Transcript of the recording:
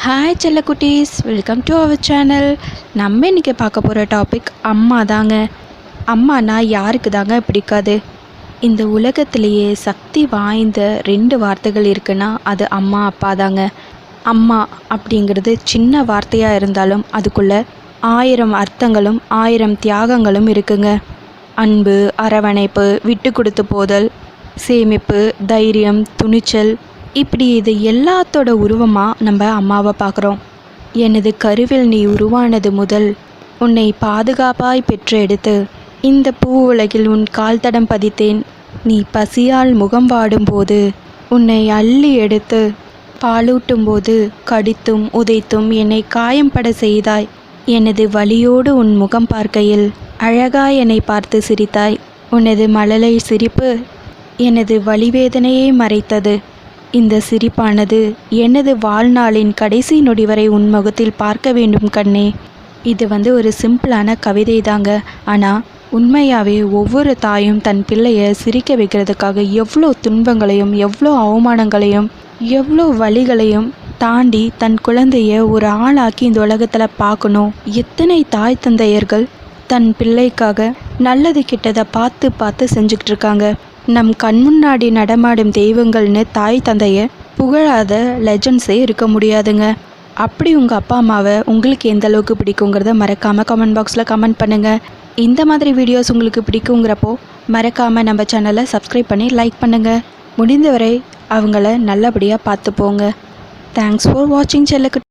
Hi செல்லக்குட்டீஸ், welcome to our channel. நம்ம இன்றைக்கி பார்க்க போகிற டாபிக் அம்மா தாங்க. அம்மானா யாருக்கு தாங்க பிடிக்காது? இந்த உலகத்திலேயே சக்தி வாய்ந்த 2 வார்த்தைகள் இருக்குன்னா அது அம்மா அப்பா தாங்க. அம்மா அப்படிங்கிறது சின்ன வார்த்தையாக இருந்தாலும் அதுக்குள்ளே 1000 அர்த்தங்களும் 1000 தியாகங்களும் இருக்குங்க. அன்பு, அரவணைப்பு, விட்டு கொடுத்து போதல், சேமிப்பு, தைரியம், துணிச்சல், இப்படி இது எல்லாத்தோட உருவமாக நம்ம அம்மாவை பார்க்குறோம். எனது கருவில் நீ உருவானது முதல் உன்னை பாதுகாப்பாய் பெற்று எடுத்து இந்த பூ உலகில் உன் கால் தடம் பதித்தேன். நீ பசியால் முகம் வாடும்போது உன்னை அள்ளி எடுத்து பாலூட்டும் போது கடித்தும் உதைத்தும் என்னை காயம்பட செய்தாய். எனது வலியோடு உன் முகம் பார்க்கையில் அழகாய் என்னை பார்த்து சிரித்தாய். உனது மழலை சிரிப்பு எனது வலிவேதனையை மறைத்தது. இந்த சிரிப்பானது எனது வாழ்நாளின் கடைசி நொடி வரை உன் முகத்தில் பார்க்க வேண்டும் கண்ணே. இது ஒரு சிம்பிளான கவிதை தாங்க. ஆனால் உண்மையாகவே ஒவ்வொரு தாயும் தன் பிள்ளையை சிரிக்க வைக்கிறதுக்காக எவ்வளோ துன்பங்களையும் எவ்வளோ அவமானங்களையும் எவ்வளோ வலிகளையும் தாண்டி தன் குழந்தைய ஒரு ஆளாக்கி இந்த உலகத்தில் பார்க்கணும். எத்தனை தாய் தந்தையர்கள் தன் பிள்ளைக்காக நல்லது கிட்டதை பார்த்து பார்த்து செஞ்சுக்கிட்டு இருக்காங்க. நம் கண் முன்னாடி நடமாடும் தெய்வங்கள்னு தாய் தந்தையை புகழாத லெஜண்ட்ஸே இருக்க முடியாதுங்க. அப்படி உங்கள் அப்பா அம்மாவை உங்களுக்கு எந்த அளவுக்கு பிடிக்குங்கிறத மறக்காமல் கமெண்ட் பாக்ஸில் கமெண்ட் பண்ணுங்கள். இந்த மாதிரி வீடியோஸ் உங்களுக்கு பிடிக்குங்கிறப்போ மறக்காமல் நம்ம சேனலை சப்ஸ்கிரைப் பண்ணி லைக் பண்ணுங்கள். முடிந்தவரை அவங்கள நல்லபடியாக பார்த்து போங்க. தேங்க்ஸ் ஃபார் வாட்சிங் செல்லக்குட்டி.